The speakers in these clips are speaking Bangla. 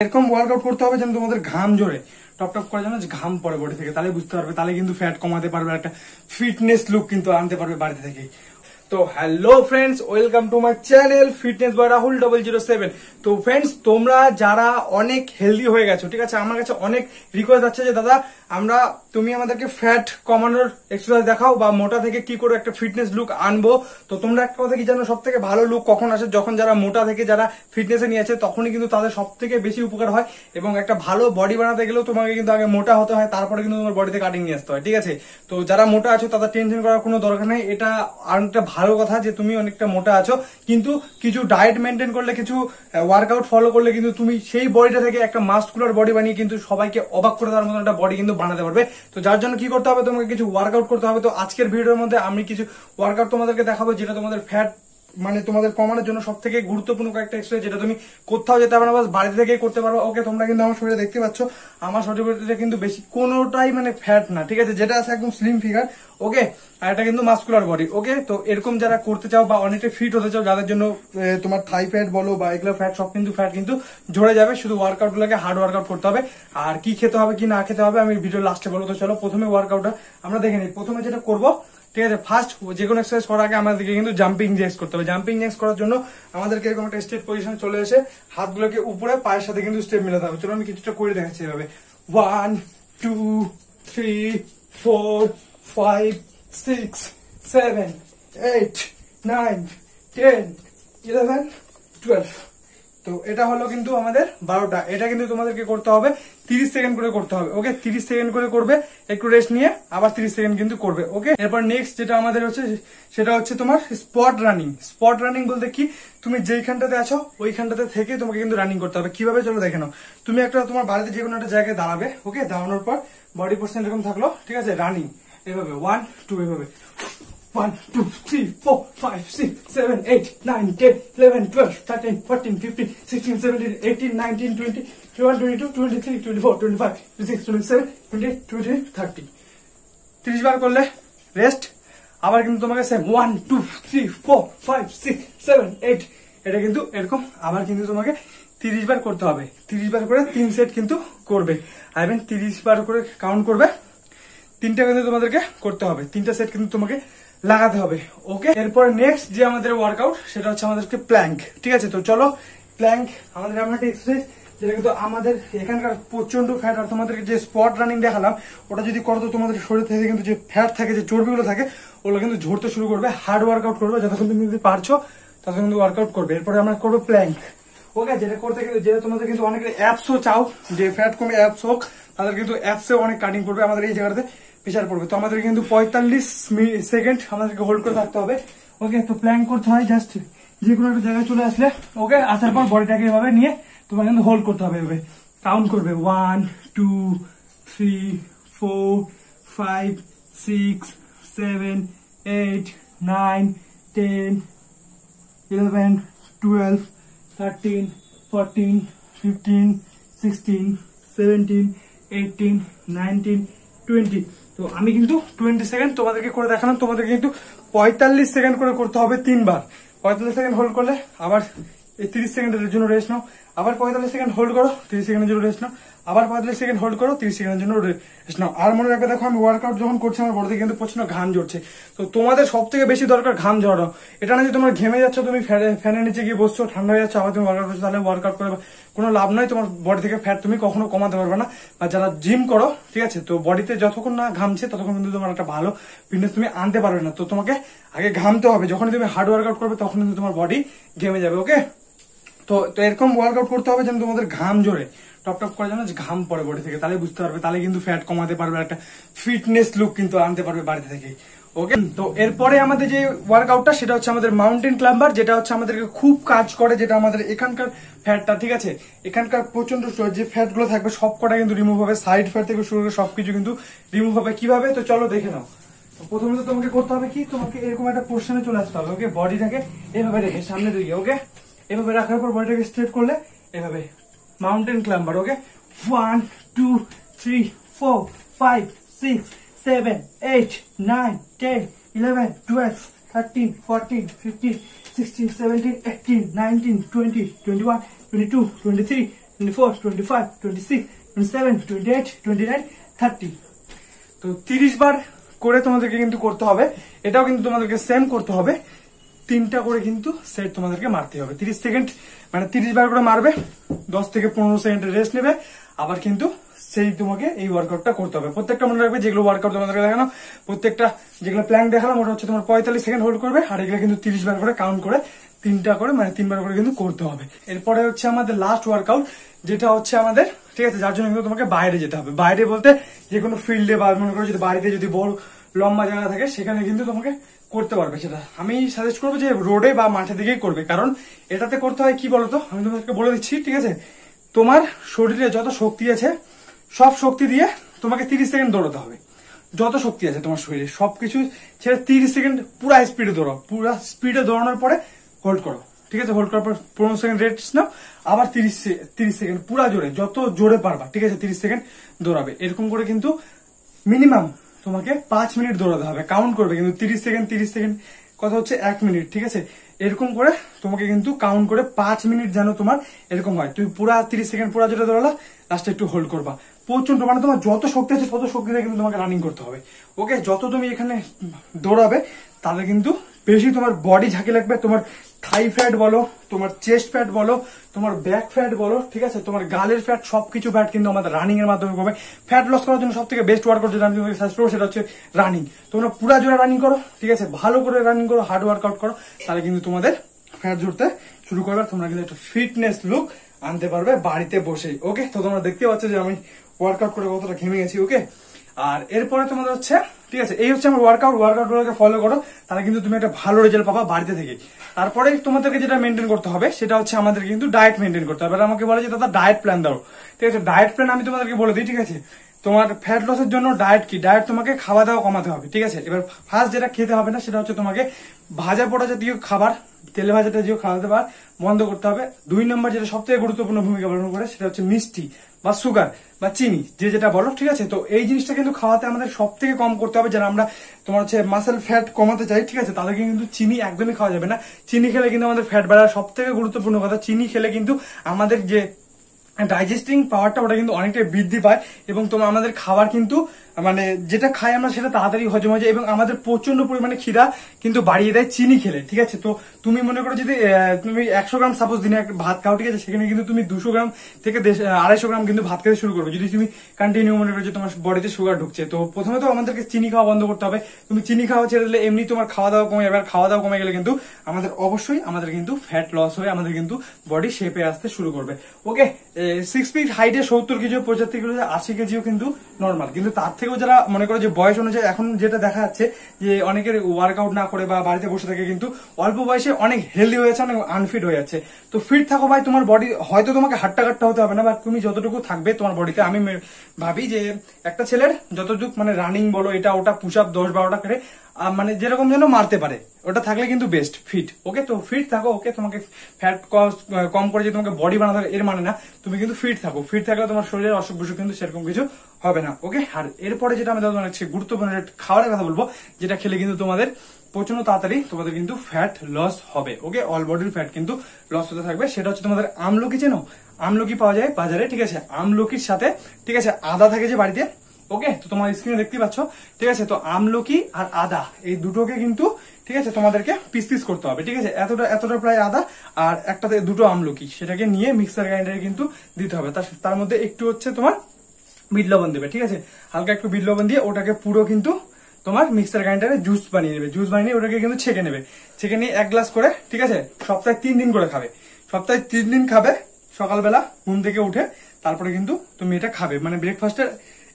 এরকম ওয়ার্কআউট করতে হবে যেন তোমাদের ঘাম জোরে টপ টপ করে যেন ঘাম পড়ে বডি থেকে, তাহলে বুঝতে পারবে, তাহলে কিন্তু ফ্যাট কমাতে পারবে, একটা ফিটনেস লুক কিন্তু আনতে পারবে বাড়িতে থেকে। তো hello friends, welcome to my channel fitness boy Rahul 007। তো ফ্রেন্ডস, তোমরা যারা অনেক হেলদি হয়ে গেছো, ঠিক আছে, আমার কাছে অনেক রিকোয়েস্ট আছে যে দাদা তুমি আমাদেরকে ফ্যাট কমানোর এক্সারসাইজ দেখাও বা মোটা থেকে কি করে একটা ফিটনেস লুক আনবো। তো তোমরা একটা কথা কি জানো, সব থেকে ভালো লুক কখন আসে? যখন যারা মোটা থেকে যারা ফিটনেসে নিয়ে আছে তখনই কিন্তু তাদের সব থেকে বেশি উপকার হয়। এবং একটা ভালো বডি বানাতে গেলেও তোমাকে কিন্তু আগে মোটা হতে হয়, তারপরে কিন্তু তোমার বডিতে কাটিং নিয়ে আসতে হয়, ঠিক আছে। তো যারা মোটা আছো তাদের টেনশন করার কোনো দরকার নেই। এটা অনেকটা ভালো কথা যে তুমি অনেকটা মোটা আছো, কিন্তু কিছু ডায়েট মেনটেন করলে, কিছু ওয়ার্কআউট ফলো করলে কিন্তু তুমি সেই বডিটা থেকে একটা মাসকুলার বডি বানিয়ে কিন্তু সবাইকে অবাক করে দেওয়ার মতো একটা বডি কিন্তু বানাতে পারবে। তো যার জন্য কি করতে হবে, তোমাকে কিছু ওয়ার্কআউট করতে হবে। তো আজকের ভিডিওর মধ্যে আমি কিছু ওয়ার্কআউট তোমাদেরকে দেখাবো যেটা তোমাদের ফ্যাট তোমাদের কমানোর জন্য সব থেকে গুরুত্বপূর্ণ কয়েকটা এক্সারসাইজ, যেটা তুমি কোথাও যেতে পারবে না, বাস বাড়িতে থেকেই করতে পারো। ওকে, তোমরা কিন্তু আমার শরীরে দেখতে পাচ্ছ, আমার শরীরে কিন্তু বেশি কোনোটাই ফ্যাট না, ঠিক আছে, যেটা আছে একদম স্লিম ফিগার। ওকে, আর এটা কিন্তু মাসকুলার বডি। ওকে, তো এরকম যারা করতে চাও বা অনেকটা ফিট হতে চাও, যাদের জন্য তোমার থাই ফ্যাট বলো বা এগুলো ফ্যাট কিন্তু ঝরে যাবে, শুধু ওয়ার্কআউট গুলোকে হার্ড ওয়ার্কআউট করতে হবে। আর কি খেতে হবে কি না খেতে হবে আমি ভিডিও লাস্টে বলবো। তো চলো প্রথমে ওয়ার্কআউটটা আমরা দেখে নিই। প্রথমে যেটা করবো, ঠিক আছে, ফার্স্ট যে কোনো এক্সারসাইজ করার আগে আমাদেরকে কিন্তু জাম্পিং জ্যাক্স করতে হবে। জাম্পিং জ্যাক্স করার জন্য আমাদেরকে এরকম একটা স্ট্রেট পজিশনে চলে এসে হাতগুলোকে উপরে পায়ের সাথে কিন্তু স্টেপ মেলাতে হবে। চলো আমি কিছুটা করে দেখাচ্ছি এভাবে। 1 2 3 4 5 6 7 8 9 10 11 12। তো এটা হলো কিন্তু আমাদের 12টা। এটা কিন্তু তোমাদেরকে করতে হবে 30 সেকেন্ড করে করতে হবে। ওকে, 30 সেকেন্ড করে করবে, একটু রেস্ট নিয়ে আবার 30 সেকেন্ড কিন্তু করবে। ওকে, এরপর নেক্সট যেটা আমাদের হচ্ছে সেটা হচ্ছে তোমার স্পট রানিং। স্পট রানিং বলতে কি, তুমি যেইখানটাতে আছো ওইখানটাতে থেকে তোমাকে কিন্তু রানিং করতে হবে। কিভাবে চলো দেখে নাও। তুমি একটা তোমার বাড়িতে যে কোনো একটা জায়গায় দাঁড়াবে। ওকে, দাঁড়ানোর পর বডি পোর্শন এরকম থাকলো, ঠিক আছে, রানিং এভাবে 1 2 এভাবে 1 2 3 4 5 6 7 8 9 10 11 12 13 14 15 16 17 18 19 20 21 22 23 24 25 26 27 28 29 30। 30 বার করলে রেস্ট, আবার কিন্তু তোমাকে সেম 1 2 3 4 5 6 7 8, এটা কিন্তু এরকম আবার কিন্তু তোমাকে 30 বার করতে হবে। 30 বার করে 3 সেট কিন্তু করবে। আই মিন 30 বার করে কাউন্ট করবে, 3টা কিন্তু তোমাদেরকে করতে হবে, 3টা সেট কিন্তু তোমাকে লাগাতে হবে। ওকে, এরপরে নেক্সট যে আমাদের ওয়ার্কআউট সেটা হচ্ছে আমাদেরকে প্ল্যাঙ্ক, ঠিক আছে। তো চলো প্ল্যাঙ্ক আমাদের এমন একটা এক্সারসাইজ যেটা কিন্তু আমাদের এখানকার প্রচন্ড ফ্যাট, আর তোমাদেরকে যে স্পট রানিং দেখালাম ওটা যদি করো তো তোমাদের শরীর থেকে কিন্তু যে ফ্যাট থাকে, যে চর্বিগুলো থাকে, ওগুলো কিন্তু ঝরতে শুরু করবে। হার্ড ওয়ার্কআউট করবে, যতক্ষণ তুমি যদি পারছো ততক্ষণ কিন্তু ওয়ার্কআউট করবে। এরপরে আমরা করবো প্ল্যাঙ্ক। ওকে, যেটা করতে গেলে, যেটা তোমাদের কিন্তু অনেকের অ্যাপসও চাও, যে ফ্যাট কমে অ্যাপস হোক, তাদের কিন্তু অ্যাপসে অনেক কাটিং করবে। আমাদের এই জায়গাতে প্রেশার পড়বে, তো আমাদের কিন্তু 45 সেকেন্ড আমাদেরকে হোল্ড করে থাকতে হবে। ওকে, তো প্ল্যাঙ্ক করতে হয় জাস্ট যে কোনো একটা জায়গায় চলে আসলে, ওকে, আসার পর বডিটাকে এভাবে নিয়ে তোমার কিন্তু হোল্ড করতে হবে, এভাবে কাউন্ট করবে 1 2 3 4 5 6 7 8 9 10 11 12 13 14 15 16 17 18 19 20। তো আমি কিন্তু 20 সেকেন্ড তোমাদেরকে করে দেখালাম। তোমাদের কিন্তু 45 সেকেন্ড করে করতে হবে 3 বার। 45 সেকেন্ড হোল্ড করলে আবার 30 সেকেন্ডের জন্য রেস্ট নাও, আবার 45 সেকেন্ড হোল্ড করো, 30 সেকেন্ডের জন্য রেস্ট নাও, আবার 45 সেকেন্ড হোল্ড করো, 30 সেকেন্ডের জন্য রেস্ট নাও। আর মনে রাখবে, দেখো আমি ওয়ার্কআউট যখন করছি আমার বডি থেকে কিন্তু প্রচন্ড ঘাম ঝরছে। তো তোমাদের সব থেকে বেশি দরকার ঘাম ঝরানো। এটা না যে তোমার ঘেমে যাচ্ছ, তুমি ফ্যানের নিচে গিয়ে বসছো, ঠান্ডা হয়ে যাচ্ছে, আবার তুমি ওয়ার্কআউট করছো, তাহলে ওয়ার্কআউট করে কোনো লাভ নয়। তোমার বডি থেকে ফ্যাট তুমি কখনো কমাতে পারবে না। আর যারা জিম করো, ঠিক আছে, তো বডিতে যতক্ষণ না ঘামছে ততক্ষণ কিন্তু তোমার একটা ভালো ফিটনেস তুমি আনতে পারবে না। তো তোমাকে আগে ঘামতে হবে, যখন তুমি হার্ড ওয়ার্কআউট করবে তখন কিন্তু তোমার বডি ঘেমে যাবে। ওকে, তো এরকম ওয়ার্কআউট করতে হবে যেন তোমাদের ঘাম জোরে টপ টপ করে যেন ঘাম পড়ে বডি থেকে, তাহলে বুঝতে পারবে, তাহলে কিন্তু ফ্যাট কমাতে পারবে, একটা ফিটনেস লুক কিন্তু আনতে পারবে বাড়িতে থেকে। ওকে, তো এরপরে আমাদের যে ওয়ার্কআউটটা সেটা হচ্ছে আমাদের মাউন্টেন ক্লাম্বার, যেটা হচ্ছে আমাদেরকে খুব কাজ করে, যেটা আমাদের এখানকার ফ্যাটটা, ঠিক আছে, এখানকার প্রচন্ড যে ফ্যাট গুলো থাকবে সব কটা কিন্তু রিমুভ হবে, সাইড ফ্যাট থেকে শুরু করে সবকিছু কিন্তু রিমুভ হবে। কিভাবে, তো চলো দেখে নাও। প্রথমে তো তোমাকে করতে হবে কি, তোমাকে এরকম একটা পোর্শনে চলে আসতে হবে। ওকে, বডিটাকে এভাবে রেখে সামনে দিকে, ওকে, এভাবে রাখার পর বডিটাকে স্ট্রেট করলে এভাবে মাউন্টেন ক্লাম্বার। ওকে, 1 2 3 4 5 6 7 8 9 10 11 12 13 14 15 16 17 18 19 20 21 22 23 24, 25, 26, 27, 28, 29, 30। তো 30 বার করে তোমাদেরকে কিন্তু করতে হবে। এটাও কিন্তু তোমাদেরকে সেম করতে হবে, 3টা করে কিন্তু সেট তোমাদেরকে মারতে হবে। 30 সেকেন্ড মানে 30 বার করে মারবে, 10 থেকে 15 সেকেন্ডের রেস্ট নেবে, আবার কিন্তু সেই তোমাকে এই ওয়ার্কআউটটা করতে হবে। প্রত্যেকটা মনে রাখবে, যেগুলো ওয়ার্কআউট তোমাদেরকে দেখানো, প্রত্যেকটা যেগুলো প্ল্যান দেখালাম ওটা হচ্ছে তোমার 45 সেকেন্ড হোল্ড করবে, আর এগুলো কিন্তু 30 বার করে কাউন্ট করে 3টা করে মানে 3 বার করে কিন্তু করতে হবে। এরপরে হচ্ছে আমাদের লাস্ট ওয়ার্কআউট, যেটা হচ্ছে আমাদের, ঠিক আছে, যার জন্য কিন্তু তোমাকে বাইরে যেতে হবে। বাইরে বলতে যে কোনো ফিল্ডে বা মনে করো যদি বাড়িতে যদি বড় লম্বা জায়গা থাকে সেখানে কিন্তু তোমাকে করতে পারবে। সেটা আমি সাজেস্ট করবো যে রোডে বা মাঠে দিকেই করবে, কারণ এটাতে করতে হয় কি বলতো, আমি তোমাদেরকে বলে দিচ্ছি, ঠিক আছে। তোমার শরীরে যত শক্তি আছে সব শক্তি দিয়ে তোমাকে 30 সেকেন্ড দৌড়াতে হবে। যত শক্তি আছে তোমার শরীরে সবকিছু ছেড়ে 30 সেকেন্ড পুরা স্পিডে দৌড়াও। পুরা স্পিডে দৌড়ানোর পরে হোল্ড করো, ঠিক আছে। হোল্ড করার পর 15 সেকেন্ড রেস্ট নাও, আবার 30 সেকেন্ড পুরা জোরে, যত জোরে পারবা, ঠিক আছে, 30 সেকেন্ড দৌড়াবে। এরকম করে কিন্তু মিনিমাম তোমাকে 5 মিনিট দৌড়াতে হবে। কাউন্ট করবে কিন্তু 30 সেকেন্ড 30 সেকেন্ড কথা হচ্ছে 1 মিনিট, ঠিক আছে। এরকম করে তোমাকে কিন্তু কাউন্ট করে 5 মিনিট যেন তোমার এরকম হয়। তুমি পুরা 30 সেকেন্ড পুরা যেটা দৌড়ালা, লাস্টে একটু হোল্ড করবা। প্রচন্ড মানে তোমার যত শক্তি আছে তত শক্তিতে কিন্তু তোমাকে রানিং করতে হবে। ওকে, যত তুমি এখানে দৌড়াবে তাহলে কিন্তু বেশি তোমার বডি ঝাঁকি লাগবে। তোমার থাই ফ্যাট বলো, তোমার চেস্ট ফ্যাট বলো, তোমার ব্যাক ফ্যাট বলো, ঠিক আছে, তোমার গালের ফ্যাট, সবকিছু ফ্যাট কিন্তু আমাদের রানিং এর মাধ্যমে কমে। ফ্যাট লস করার জন্য সব থেকে বেস্ট ওয়ার্কআউট যেটা আমি তোমাকে সাজেস্ট করবো সেটা হচ্ছে রানিং। তোমরা পুরা জোরে রানিং করো, ঠিক আছে, ভালো করে রানিং করো, হার্ড ওয়ার্কআউট করো, তাহলে কিন্তু তোমাদের ফ্যাট জুড়তে শুরু করবে। তোমরা কিন্তু একটা ফিটনেস লুক আনতে পারবে বাড়িতে বসেই। ওকে, তো তোমরা দেখতে পাচ্ছ যে আমি ওয়ার্কআউট করে কতটা ঘেমে গেছি। ওকে, আর এরপরে তোমাদের হচ্ছে, ঠিক আছে, এই হচ্ছে আমার ওয়ার্কআউট গুলোকে ফলো করো, তাহলে কিন্তু তুমি একটা ভালো রেজাল্ট পাবা বাড়িতে থেকে। তারপরে তোমাদেরকে যেটা মেনটেন করতে হবে সেটা হচ্ছে আমাদের কিন্তু ডায়েট মেনটেন করতে হবে। আমাকে বলে যে দাদা ডায়েট প্ল্যান দাও, ঠিক আছে। ডায়েট প্ল্যান আমি তোমাদেরকে বলে দিই, ঠিক আছে। তোমার ফ্যাট লসের জন্য ডায়েট কি, ডায়েট তোমাকে খাওয়া দাওয়া কমাতে হবে, ঠিক আছে। এবার ফার্স্ট যেটা খেতে হবে না সেটা হচ্ছে তোমাকে ভাজা পোড়া জাতীয় খাবার, তেলে ভাজা জাতীয় খাওয়া দাওয়া বন্ধ করতে হবে। 2 নম্বর যেটা সব থেকে গুরুত্বপূর্ণ ভূমিকা পালন করে সেটা হচ্ছে মিষ্টি বা সুগার বা চিনি, যে যেটা বলো, ঠিক আছে। তো এই জিনিসটা কিন্তু খাওয়াতে আমাদের সব থেকে কম করতে হবে। যারা আমরা তোমার হচ্ছে মাসেল ফ্যাট কমাতে চাই, ঠিক আছে, তাদেরকে কিন্তু চিনি একদমই খাওয়া যাবে না। চিনি খেলে কিন্তু আমাদের ফ্যাট বাড়ার সব থেকে গুরুত্বপূর্ণ কথা, চিনি খেলে কিন্তু আমাদের যে ডাইজেস্টিং পাওয়ারটা ওটা কিন্তু অনেকটাই বৃদ্ধি পায়, এবং তোমার আমাদের খাবার কিন্তু মানে যেটা খাই আমরা সেটা তাড়াতাড়ি হজম হয়ে যায়, এবং আমাদের প্রচন্ড পরিমাণে খিদা কিন্তু বাড়িয়ে দেয় চিনি খেলে, ঠিক আছে। তো তুমি মনে করো যদি তুমি 100 গ্রাম সাপোজ দিনে ভাত খাও, ঠিক আছে, সেখানে কিন্তু তুমি 200 গ্রাম থেকে 250 গ্রাম কিন্তু ভাত খেতে শুরু করবে। যদি তুমি কন্টিনিউ মনে করো যে তোমার বডিতে সুগার ঢুকছে, তো প্রথমে তো আমাদেরকে চিনি খাওয়া বন্ধ করতে হবে। তুমি চিনি খাওয়া ছেড়ে দিলে এমনি তোমার খাওয়া দাওয়া কমে যাবে, আর খাওয়া দাওয়া কমে গেলে কিন্তু আমাদের কিন্তু ফ্যাট লস হয়ে আমাদের কিন্তু বডি শেপে আসতে শুরু করবে। ওকে, 6 ফিট হাইটে 70 কেজি 75 কেজি 80 কেজিও কিন্তু নর্মাল, কিন্তু তার থেকেও যারা মনে করো যে বয়স অনুযায়ী এখন যেটা দেখা যাচ্ছে যে অনেকের ওয়ার্কআউট না করে বা বাড়িতে বসে থাকে কিন্তু অল্প বয়সে অনেক হেলদি হয়ে যাচ্ছে, অনেক আনফিট হয়ে যাচ্ছে। তো ফিট থাকো ভাই, তোমার বডি হয়তো তোমাকে হাট্টা কাট্টা হতে হবে না, বা তুমি যতটুকু থাকবে তোমার বডিতে, আমি ভাবি যে একটা ছেলের যতটুকু মানে রানিং বলো এটা ওটা পুশ আপ 10-12টা করে মানে যেরকম যেন মারতে পারে, ওটা থাকলে কিন্তু বেস্ট ফিট। ওকে, তো ফিট থাকো। ওকে, তোমাকে ফ্যাট কম করে যে তোমাকে বডি বানাতে হবে এর মানে না, তুমি কিন্তু ফিট থাকো। ফিট থাকলে তোমার শরীরের অসুখ বিসুখ কিন্তু সেরকম কিছু হবে না। ওকে, আর এরপরে যেটা আমি তোমাদের গুরুত্বপূর্ণ খাবারের কথা বলবো, যেটা খেলে কিন্তু তোমাদের প্রচন্ড তাড়াতাড়ি তোমাদের কিন্তু ফ্যাট লস হবে। ওকে, অল বডির ফ্যাট কিন্তু লস হতে থাকবে। সেটা হচ্ছে তোমাদের আমলকি, চেনো? আমলকি পাওয়া যায় বাজারে, ঠিক আছে। আমলকির সাথে, ঠিক আছে, আদা থাকে যে বাড়িতে। ওকে, তো তোমার স্ক্রিনে দেখতে পাচ্ছ, ঠিক আছে। তো আমলকি আর আদা এই দুটোকে কিন্তু, ঠিক আছে, তোমাদেরকে পিস পিস করতে হবে, ঠিক আছে। এতটা প্রায় আদা আর একটাতে 2টো আমলকি, সেটাকে নিয়ে মিক্সার গ্রাইন্ডারে কিন্তু দিতে হবে। তার মধ্যে একটু হচ্ছে তোমার বিট লবণ দেবে, ঠিক আছে। হালকা একটু বিট লবণ দিয়ে ওটাকে পুরো কিন্তু তোমার মিক্সার গ্রাইন্ডারে জুস বানিয়ে নেবে। জুস বানিয়ে ওটাকে কিন্তু ছেঁকে নেবে। ছেঁকে নিয়ে 1 গ্লাস করে, ঠিক আছে, সপ্তাহে 3 দিন করে খাবে। সপ্তাহে 3 দিন খাবে, সকালবেলা ঘুম থেকে উঠে তারপরে কিন্তু তুমি এটা খাবে, মানে ব্রেকফাস্টের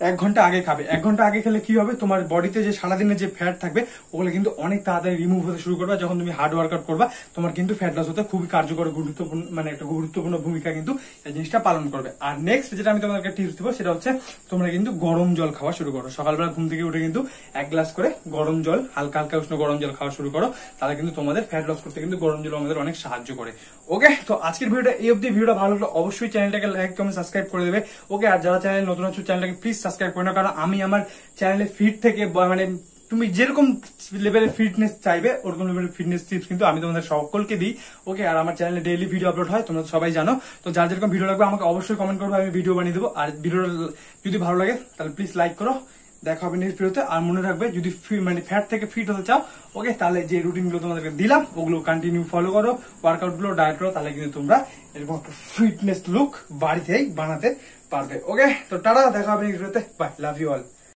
1 ঘন্টা আগে খাবে। 1 ঘন্টা আগে খেলে কি হবে, তোমার বডিতে যে সারাদিনের যে ফ্যাট থাকবে ওগুলো কিন্তু অনেক তাড়াতাড়ি রিমুভ হতে শুরু করবে। যখন তুমি হার্ড ওয়ার্কআউট করবা তোমার কিন্তু ফ্যাট লস হতে খুবই কার্যকর, গুরুত্বপূর্ণ মানে একটা গুরুত্বপূর্ণ ভূমিকা কিন্তু এই জিনিসটা পালন করবে। আর নেক্সট যেটা আমি তোমাদেরকে টিপস দেবো সেটা হচ্ছে তোমরা কিন্তু গরম জল খাওয়া শুরু করো। সকালবেলা ঘুম থেকে উঠে কিন্তু 1 গ্লাস করে গরম জল, হালকা হালকা উষ্ণ গরম জল খাওয়া শুরু করো, তাহলে কিন্তু তোমাদের ফ্যাট লস করতে কিন্তু গরম জল আমাদের অনেক সাহায্য করে। ওকে, তো আজকের ভিডিওটা এই অবধি। ভিডিওটা ভালো লাগলে অবশ্যই চ্যানেলটাকে লাইক কমেন্ট সাবস্ক্রাইব করে দেবে। ওকে, আর যারা চ্যানেল নতুন আছে চ্যানেলটাকে প্লিজ সাবস্ক্রাইব করে নাও, কারণ আমি আমার চ্যানেলে ফিট থেকে মানে তুমি যেরকম লেভেলের ফিটনেস চাইবে ওরকম লেভেলের ফিটনেস টিপস কিন্তু আমি তোমাদের সকলকে দিই। ওকে, আর আমার চ্যানেলে ডেইলি ভিডিও আপলোড হয়, তোমরা সবাই জানো। তো যার যেরকম ভিডিও লাগবে আমাকে অবশ্যই কমেন্ট করবে, আমি ভিডিও বানিয়ে দেবো। আর ভিডিও যদি ভালো লাগে তাহলে প্লিজ লাইক করো। দেখা হবে নেক্সট ভিডিওতে। আর মনে রাখবে যদি মানে ফ্যাট থেকে ফিট হতে চাও, ওকে, তাহলে যে রুটিন গুলো তোমাদেরকে দিলাম ওগুলো কন্টিনিউ ফলো করো, ওয়ার্কআউট গুলো ডায়েট করো, তাহলে কিন্তু তোমরা এরকম একটা ফিটনেস লুক বাড়িতেই বানাতে পারবে। ওকে, তো টাটা, দেখা হবে নেক্সট ভিডিওতে। Bye, love you all.